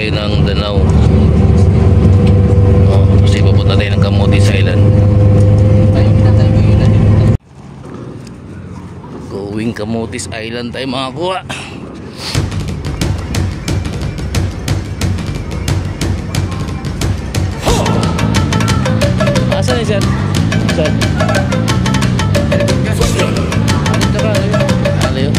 tayo ng Danao. Kasi papunta tayo ng Camotes Island. Going Camotes Island tayo mga kuha. Asan ni sir? Sir? Alayo.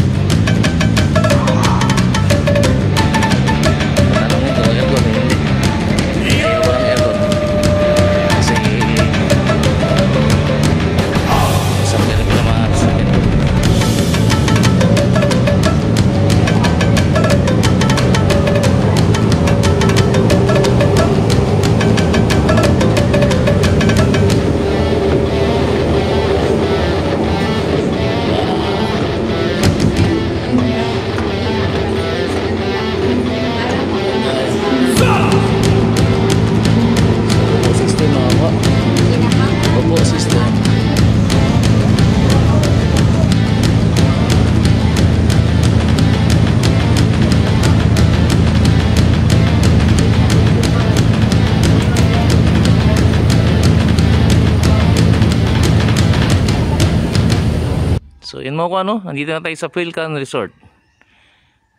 So yun mo ko ano, nandito na tayo sa Philcan Resort.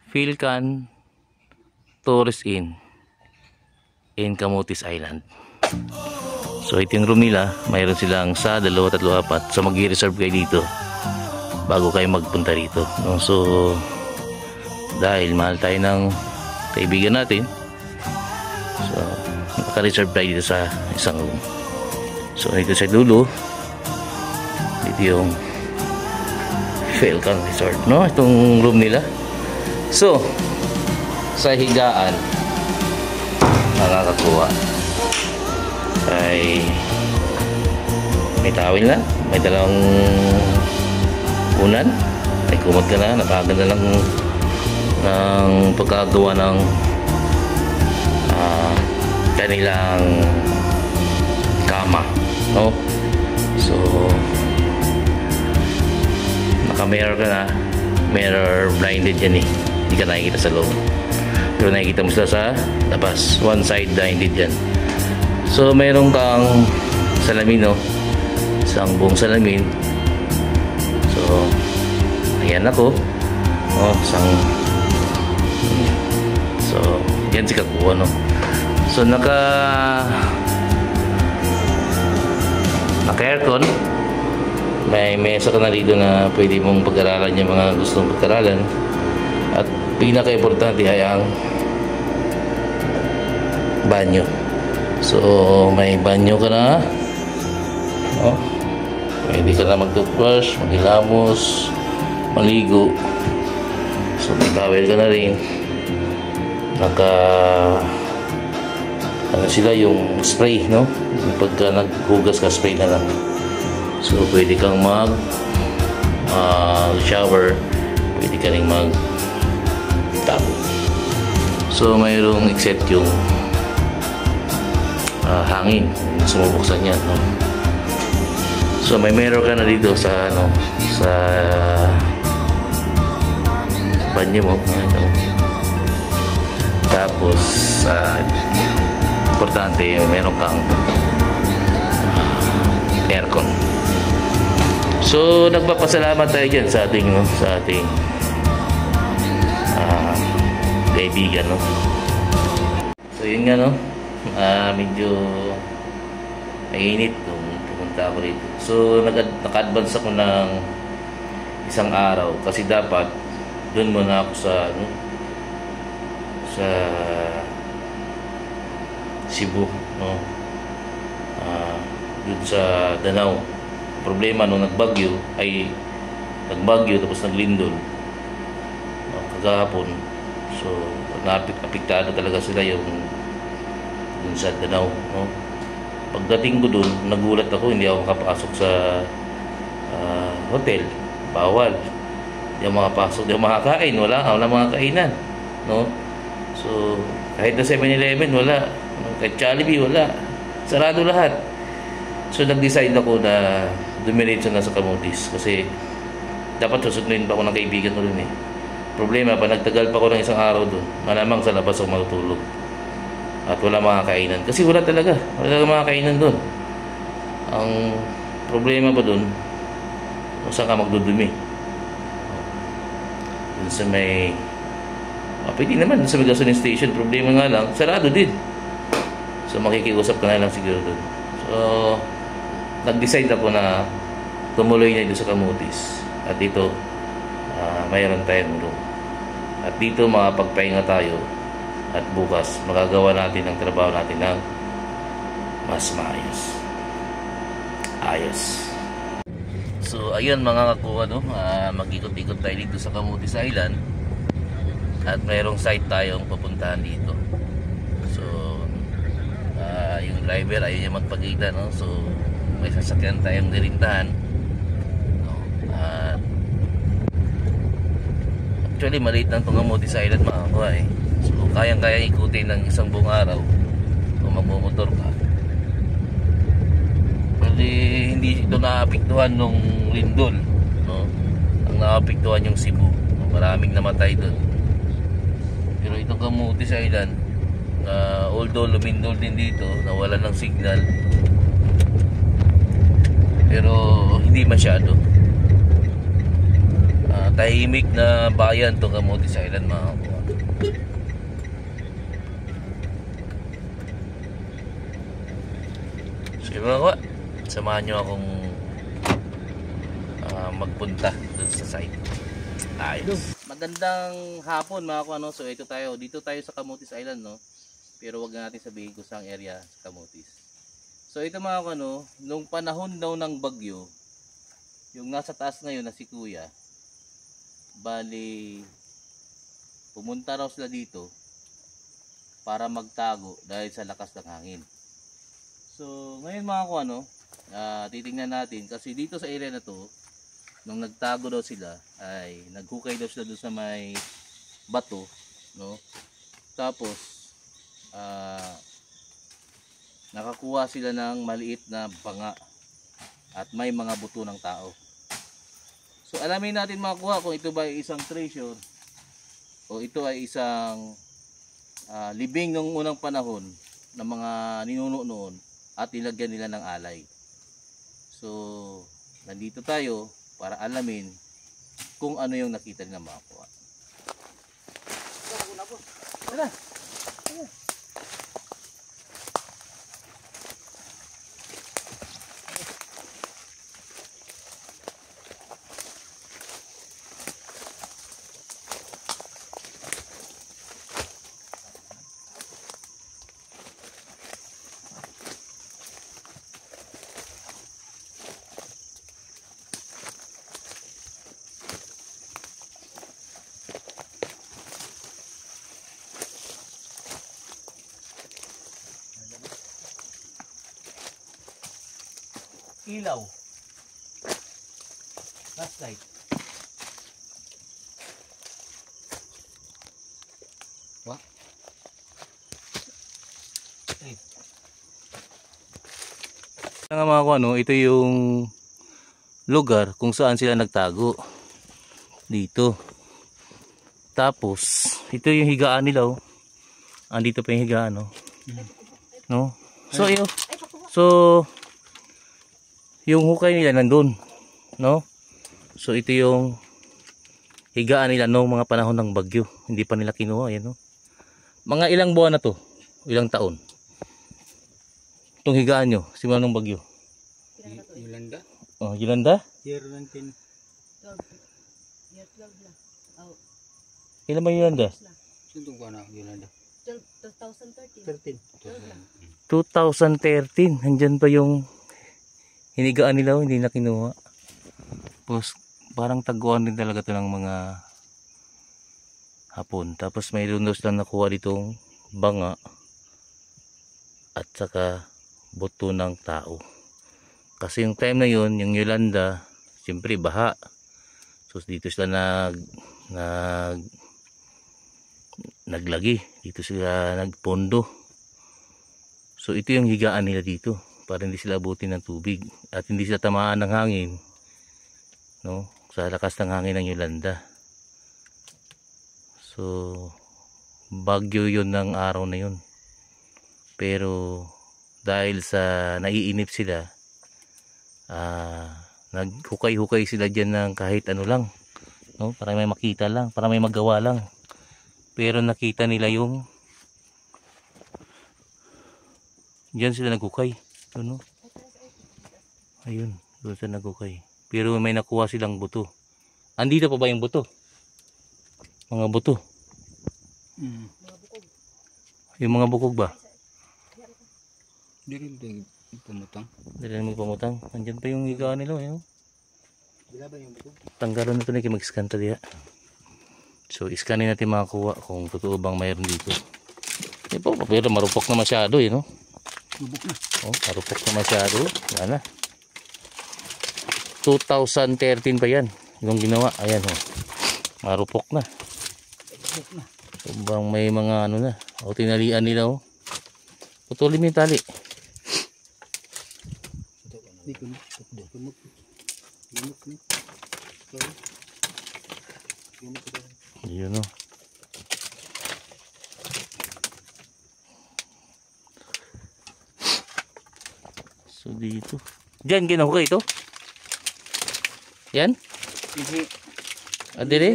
Philcan Tourist Inn in Camotes Island. So ito yung room nila, mayroon silang sa 2, 3, 4. So mag-reserve kayo dito bago kayo magpunta rito, no? So dahil mahal tayo ng kaibigan natin, so naka-reserve tayo dito sa isang room. So dito sa dulo, dito yung Philcan Resort, no? Itong room nila. So sa higaan nakakakuha ay may tawil na, may dalawang unan, ay kumot ka na, napaganda lang ng pagkagawa ng kanilang kama, no? So naka-mirror ka na, mirror blinded yan eh, hindi ka nakikita sa loob, pero nakikita mo sila sa labas, one side blinded yan. So mayroon kang salamin, no? Isang buong salamin. So ayan ako, oh, isang, so yan si kakuha, no? So naka aircon, may mesa ka na dito na pwede mong pag-aralan yung mga gustong pag-aralan. At pinaka-importante ay ang banyo. So may banyo ka na, oh, pwede ka na mag-toothbrush, maghilamos, maligo. So may towel ka na rin. Ano sila yung spray, no? Pagka naghugas ka, spray na lang. So pwede kang mag shower, pwede ka rin mag tub. So mayroong except yung hangin, sumubuksan yan, no? So may mirror ka na dito sa ano, sa banyo mo, ano? Tapos importante, meron kang aircon. So nagpapasalamat tayo dyan sa ating, no, sa ating kaibigan, no? So yun nga, no, medyo mainit nung pumunta ako rito. So naka-advance ako ng isang araw kasi dapat doon muna ako sa ano, sa Cebu, no? Doon sa Danao. Problema nung nagbagyo ay nagbagyo tapos naglindol kagahapon. So apektado talaga sila yung dun sa Danao, no? Pagdating ko dun, nagulat ako, hindi ako makapasok sa hotel. Bawal, hindi ako makapasok, hindi ako makakain, wala mga kainan, no? So kahit na 7-Eleven wala, kahit Jollibee wala, sarado lahat. So nag-decide ako na dumiretso na sa Camotes kasi dapat susugnuin pa ako ng kaibigan ko rin eh. Problema pa, nagtagal pa ako ng isang araw doon, malamang sa labas ako matutulog. At wala mga kainan. Kasi wala talaga mga kainan doon. Ang problema pa doon, kung saan ka magdudumi. Doon sa may pwede naman doon sa may gasoline station. Problema nga lang, sarado din. So makikiusap ka na lang siguro doon. So nag-decide ako na tumuloy na dito sa Camotes. At dito mayroon tayong room. At dito makapagpahinga tayo. At bukas magagawa natin ang trabaho natin ng mas maayos. Ayos. So ayun mga kakuha, no? Mag-ikot-ikot tayo dito sa Camotes Island. At mayroong site tayong pupuntahan dito. So yung driver ayun yung magpakita, no? So may sasakyan tayong nirintahan, no? At actually maliit lang itong Camotes Island mga kakuha eh. So kayang-kaya ikutin ng isang buong araw kung magmumotor ka. Kasi hindi ito naapektuhan nung lindol, no? Ang naapektuhan yung Cebu. Maraming namatay doon. Pero itong Camotes Island, although lumindol din dito, nawalan ng signal, pero hindi masyado. Tahimik na bayan itong Camotes Island mga kakuha. So mga kakuha, samahan nyo akong magpunta dun sa site. Ayos. Magandang hapon mga kakuha, no? So ito tayo, dito tayo sa Camotes Island, no? Pero wag na natin sabihin kung saan area sa Camotes. So ito mga kakuha, no? Nung panahon daw ng bagyo, yung nasa taas ngayon na si Kuya, bali pumunta raw sila dito para magtago dahil sa lakas ng hangin. So ngayon mga kakuha, no? Titingnan natin kasi dito sa area na to, nung nagtago daw sila ay naghukay daw sila doon sa may bato, no? Tapos nakakuha sila ng maliit na banga at may mga buto ng tao. So alamin natin makuha kung ito ba ay isang treasure o ito ay isang libing ng unang panahon ng mga ninuno noon at nilagyan nila ng alay. So nandito tayo para alamin kung ano yung nakita nila makuha. Tara. Ilaw, flashlight. What? Nga mga kuha, no, ito yung lugar kung saan sila nagtago dito. Tapos ito yung higaan nila, oh. Andito pa yung higaan, no? No? So iyo. So yung hukay nila nandun, no? So ito yung higaan nila noong mga panahon ng bagyo. Hindi pa nila kinuha, yan, no? Mga ilang buwan na to? Ilang taon? Itong higaan nyo, simula ng bagyo. Yolanda? Oh, Yolanda? Year 19. Year 12 lang. Oh, Ilan ba Yolanda? Sundong ba na Yolanda? 2013. 13. 2013. Nandyan pa yung hinigaan nila, hindi na kinuha. Tapos parang taguan din talaga ito ng mga Hapon. Tapos mayroon daw silang nakuha ditong banga at saka buto ng tao. Kasi yung time na yun, yung Yolanda, siyempre baha. So dito sila naglagi. Dito sila nagpondo. So ito yung higaan nila dito para hindi sila abutin ng tubig at hindi sila tamaan ng hangin, no, sa lakas ng hangin ng Yolanda. So bagyo yun ng araw na yun. Pero dahil sa naiinip sila, naghukay-hukay sila dyan ng kahit ano lang, no? Para may makita lang, para may magawa lang. Pero nakita nila yung dyan sila naghukay, no? Ayun, doon sila naghukay. Pero may nakuha silang buto. Andito pa ba yung buto? Mga buto. Yung mga bukog ba? Di rin tayo pumutang. Dali na magpamutang. Andyan pa yung higaan nila. Yun. Bila ba yung bukog? Tanggalan na ito na mag-scan diya. So, iskanin natin makakuha kung totoo bang mayroon dito. Eh po, pero marupok na masyado, no? Lubok na. Oh, marupok na masyado. Wala na. 2013 pa yan. Yung ginawa. Ayan, oh. Marupok na. Lubok na. So, bang may mga ano na. O, tinalian nila, oh. Putulin mo yung tali. Di kumuk. Kumuk. Kumuk na. Yun, oh. So, dito. Diyan, ginahukay ito. Yan? Dire?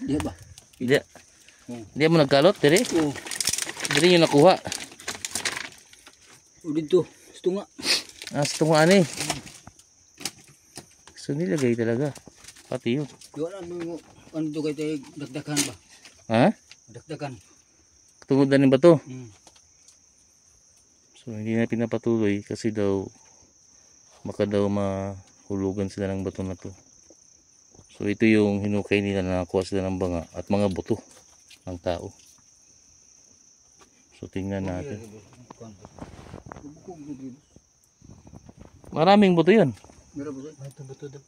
Di ba? Di mo nagkalot, dire? Oo. Dire yung nakuha. O dito. Gusto nga. Ito nga ano eh. So nilagay talaga. Pati yun. Wala mo ano to kay tayo dagdagan ba? Ha? Dagdagan. Tungod na rin ba to? So hindi na pinapatuloy kasi daw baka daw mahulugan sila ng bato na to. So ito yung hinukay nila na nakuha sila ng banga at mga buto ng tao. So tingnan natin. Maraming buto yun. Meron ba? Ito buto daw.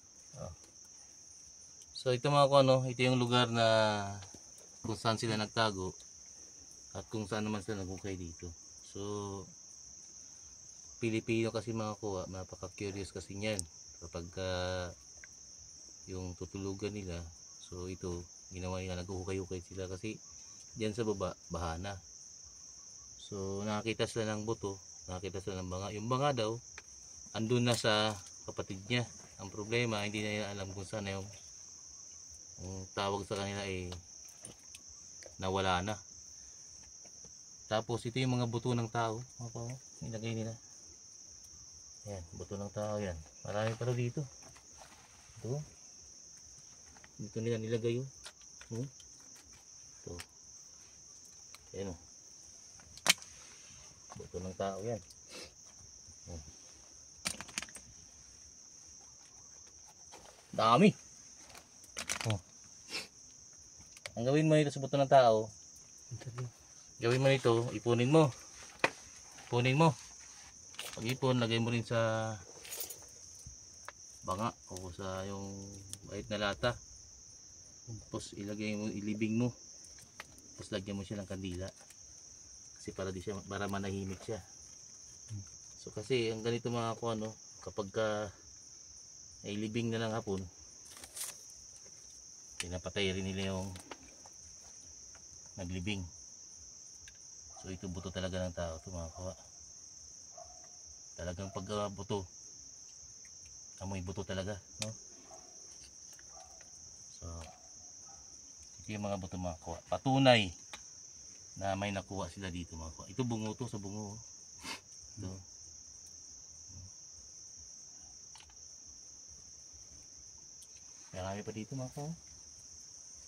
So ito mga ano, ito yung lugar na kung saan sila nagtago at kung saan naman sila naghukay dito. So Pilipino kasi mga kuha, napaka-curious kasi niyan kapag yung tutulugan nila. So ito, ginawa nila, naghuhukay-hukay sila kasi diyan sa baba, bahana. So nakakita sila ng buto, nakakita sila ng banga. Yung banga daw, andun na sa kapatid niya. Ang problema, hindi na nila alam kung saan yung tawag sa kanila ay nawala na. Tapos ito yung mga buto ng tao. Nilagay nila. Yan, buto ng tao yan. Marami pa rin dito. Ito. Dito nila nilagay yun. Ito. Ayan o. Buto ng tao yan. Dami. Ang gawin mo nito sa buto ng tao, gawin mo nito, ipunin mo. Ipunin mo. Pag ipon, lagay mo rin sa banga o sa yung bait na lata. Tapos ilagay mo, ilibing mo. Tapos lagyan mo siya ng kandila. Kasi para manahimik siya. So kasi ang ganito mga ano, kapag ilibing na lang hapon, pinapatay rin nila yung naglibing. So ito buto talaga ng tao, ito mga kawa. Talagang pag buto, amoy buto talaga, no? So ito yung mga buto mga kawa. Patunay na may nakuha sila dito mga kawa. Ito bungo to, sa bungo. Ito. Marami pa dito mga kawa.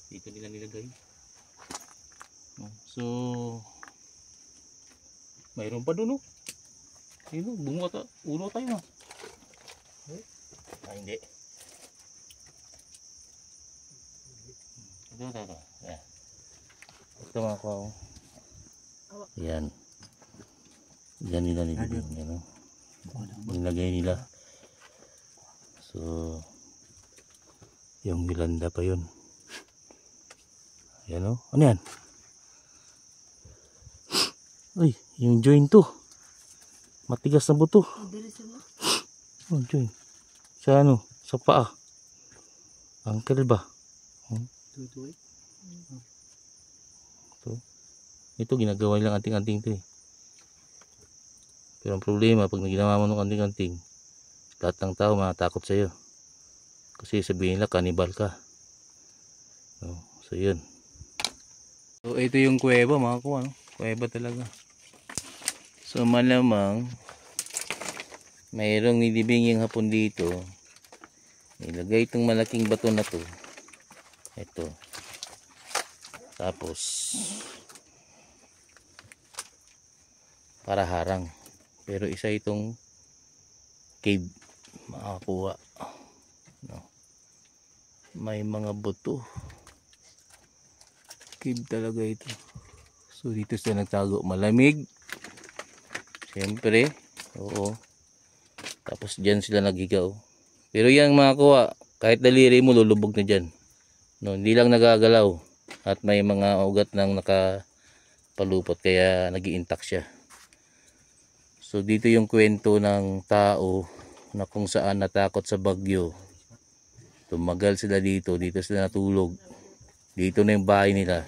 Dito nila nilagay. So mayroon pa doon, no? Sino? Bungo ata. Ulo tayo, no? Hindi. Ito. Yan. Ito mga kawa. Yan. Yan nila nilagay. Yan, no? Nilagay nila. So yung Yolanda pa yun. Ayan o. Ano yan? Ay, yung joint to. Matigas na buto. Oh, joint. Sa ano? Sa paa. Angkel ba? Ito. Ito ginagawa nilang anting-anting to eh. Pero ang problema, pag ginawa mo ng kanting-kanting, lahat ng tao matatakot sa'yo. Kasi sabihin nila, kanibal ka. So yun. So ito yung kuweba mga kuwa, no? Kuweba talaga. So malamang mayroong nilibing yung hapon dito. Nilagay itong malaking bato na to. Ito. Tapos para harang. Pero isa itong cave makakuha. No. May mga buto. Cave talaga ito. So dito sila nagtago. Malamig. Siyempre. Oo. Tapos dyan sila nagigaw. Pero yan mga kuha, kahit daliri mo lulubog na dyan. No, hindi lang nagagalaw. At may mga ugat nang nakapalupot. Kaya nag-i-intact siya. So dito yung kwento ng tao na kung saan natakot sa bagyo. Tumagal sila dito. Dito sila natulog. Dito na yung bahay nila.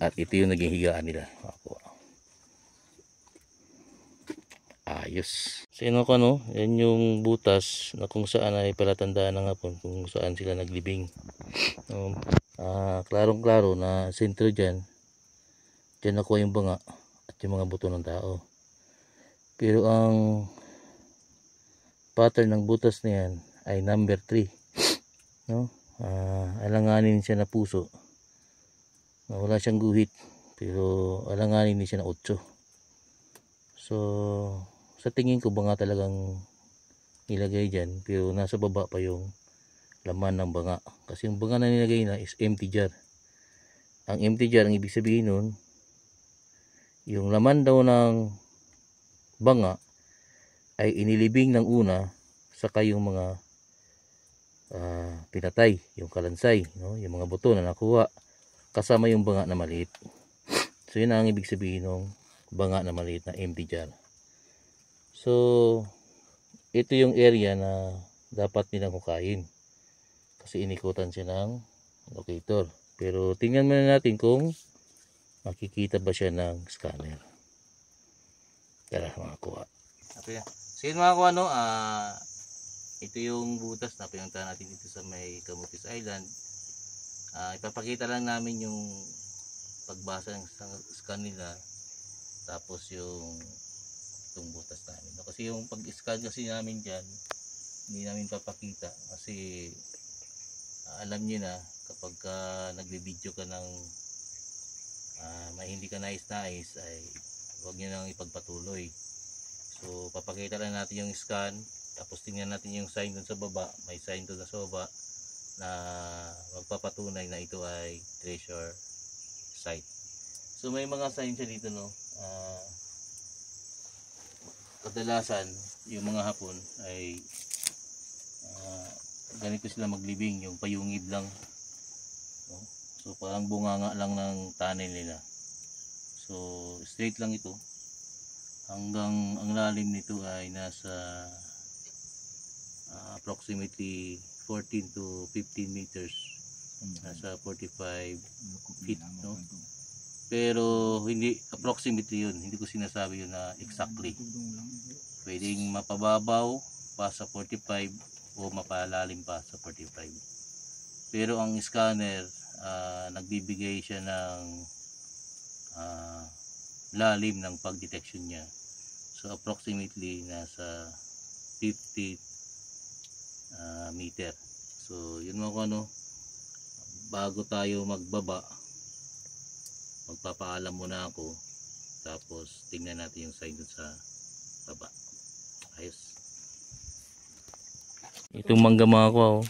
At ito yung naging higaan nila. Ayos. Sino ko no? Yan yung butas na kung saan ay palatandaan ng hapon. Kung saan sila naglibing. Klarong-klaro na sentro dyan. Dyan nakuha yung banga. At yung mga buto ng tao. Pero ang pattern ng butas na yan ay number 3. No? Alanganin siya na puso. Wala siyang guhit, pero alanganin din siya na 8. So sa tingin ko banga talagang nilagay dyan, pero nasa baba pa yung laman ng banga. Kasi yung banga na nilagay na is empty jar. Ang empty jar, ang ibig sabihin nun, yung laman daw ng banga ay inilibing ng una, saka yung mga pinatay, yung kalansay, no? Yung mga buto na nakuha kasama yung banga na maliit. So yun ang ibig sabihin ng banga na maliit na empty jar. So ito yung area na dapat nilang hukayin kasi inikutan siya ng locator. Pero tingnan muna natin kung makikita ba siya ng scanner. Tara mga kuha. So yun mga kuha, no? Ito yung butas na pinuntahan natin dito sa may Camotes Island. Ipapakita lang namin yung pagbasa ng scan nila, tapos yung itong butas namin. Kasi yung pag-scan kasi namin dyan, hindi namin papakita kasi alam nyo na kapag nagbe-video ka ng may hindi ka nais-nais ay huwag nyo nang ipagpatuloy. So papakita lang natin yung scan, tapos tingnan natin yung sign dun sa baba. May sign dun sa baba na magpapatunay na ito ay treasure site. So may mga sign siya dito, no? Kadalasan yung mga hapon ay ganito sila maglibing, yung payungid lang, no? So parang bunganga lang ng tunnel nila. So straight lang ito hanggang ang lalim nito ay nasa approximately 14 to 15 meters, nasa 45 feet, no? Pero hindi approximately yun, hindi ko sinasabi yun na exactly. Pwedeng mapababaw pa sa 45 o mapalalim pa sa 45. Pero ang scanner nagbibigay siya ng lalim ng pagdetection niya. So approximately nasa 50 meter. So yun mga kung ano, bago tayo magbaba, magpapaalam muna ako, tapos tingnan natin yung sign dun sa baba. Ayos. Itong mangga mga ko,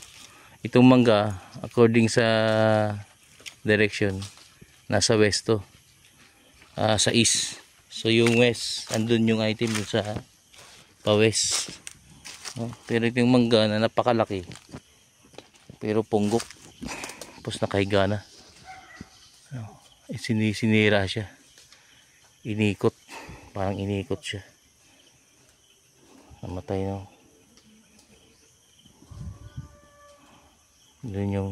itong mangga according sa direction nasa west to, sa east. So yung west, andun yung item dun sa pa west. Pero ito yung mangga na napakalaki, pero punggok, tapos nakahiga na. Sinira siya, inikot, parang inikot siya, namatay na. Doon yung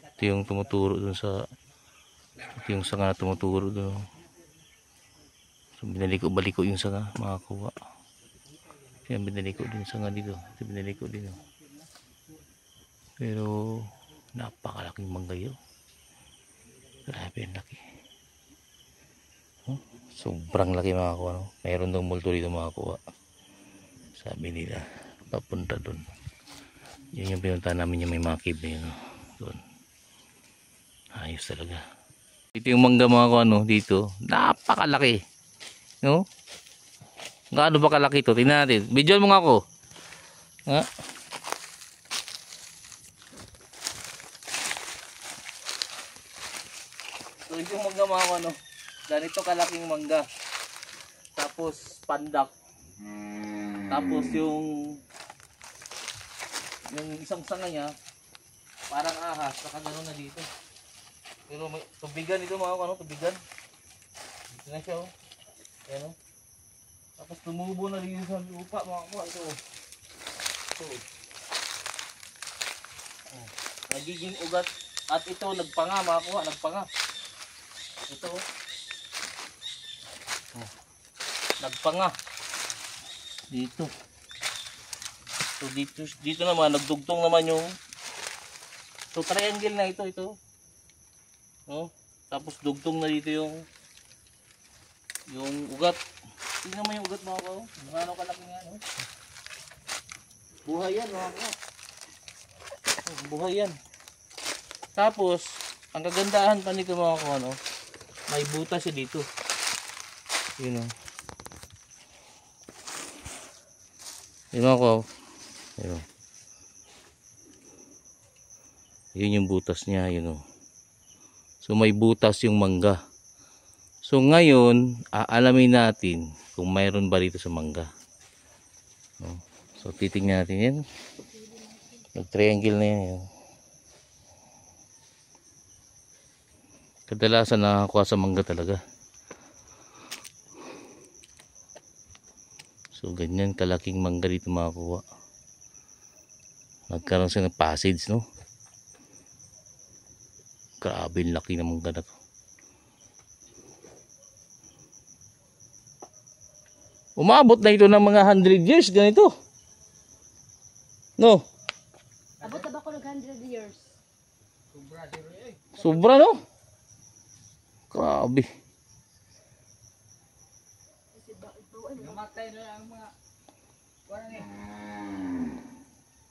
ito yung tumuturo dun sa, ito yung sanga na tumuturo dun. So binaliko-baliko yung sanga mga kuha. Kaya binaliko din yung sanga dito. Ito binaliko din. Pero napakalaking mangga yun. Grabe ang laki. Sobrang laki mga kuha. No? Mayroon daw multo dito mga kuha. Sabi nila papunta doon. Yan yung pinunta namin yung may mga cave na yun. No? Doon. Ayos talaga. Ito yung mangga mga kuha dito. Napakalaki. No? Gaano ba kalaki ito? Tingnan natin. Videoan mo nga ako. Ha? So yung mangga mga kuha ganito kalaking mangga. Tapos pandak. Tapos yung isang sanga niya parang ahas, nakagano na dito. Pero may tubigan ito mga kuha tubigan. Ito na siya Ayan o. Tapos tumubo na rin sa lupa mga kuha. Ito o. Ito o. Nagiging ugat. At ito nagpanga mga kuha. Nagpanga. Ito o. Nagpanga. Dito. So dito naman nagdugtong naman yung so triangle na ito. No? Tapos dugtong na dito yung ugat. Tingnan mo yung ugat mga ko. Ano kalaki nga no? Buhay yan mga ko. Buhay yan. Tapos ang kagandahan pa nito mga ko may butas siya dito. Yun o. Yun mga ko. Yun. Yun yung butas niya. Yun o. So may butas yung mangga. So ngayon, aalamin natin kung mayroon ba dito sa mangga. No? So titingnan natin yan. Nag-triangle na yan. Kadalasan nakakuha sa mangga talaga. So ganyan kalaking mangga dito makakuha. Nagkaroon siya ng passage, no? Grabe yung laki ng mangga na to. Umabot na ito ng mga 100 years ganito. No? Abot na ba ko ng 100 years? Sobra no? Grabe. Namatay na ang mga kuha ni.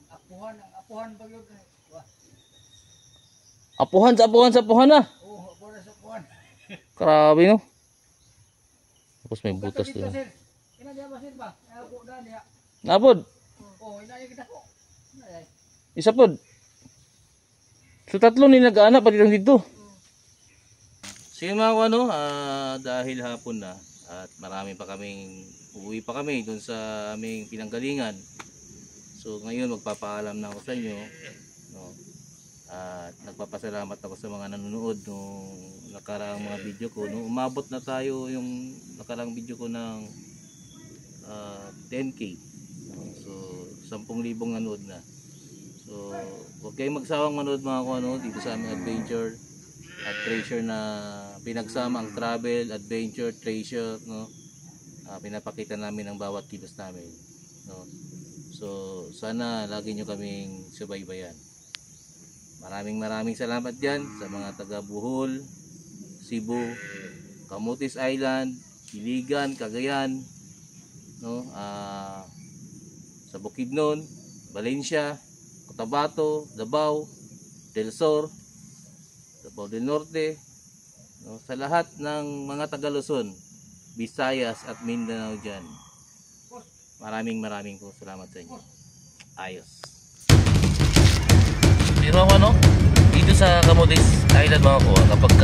Apuhan pag yun. Apuhan na. Oo, apuhan sa apuhan. Grabe no? Tapos may butas doon. Ina dia basit ba? Ako na niya. Napod. Oh, ina kita ko. Isa pod. So tatlo ni nag-aana pati lang dito. Sige mga ano, dahil hapon na at marami pa uuwi pa kami doon sa aming pinanggalingan. So ngayon magpapaalam na ako sa inyo, no. At nagpapasalamat ako sa mga nanonood nung nakaraang mga video ko. No, umabot na tayo yung nakaraang video ko ng 10K. So 10,000 nanood na. So huwag kayong magsawang manood mga kuano dito sa aming adventure at treasure na pinagsama ang travel, adventure, treasure, no. Pinapakita namin ang bawat kilos namin, no. So sana lagi nyo kaming subaybayan. Maraming salamat diyan sa mga taga Bohol, Cebu, Camotes Island, Iligan, Cagayan, no, sa Bukidnon, Valencia, Cotabato, Davao del Sur, Davao del Norte, no, sa lahat ng mga taga Luzon, Visayas at Mindanao dyan. Maraming po salamat sa inyo. Ayos. Pero ano, dito sa Camotes Island mga kuha, kapag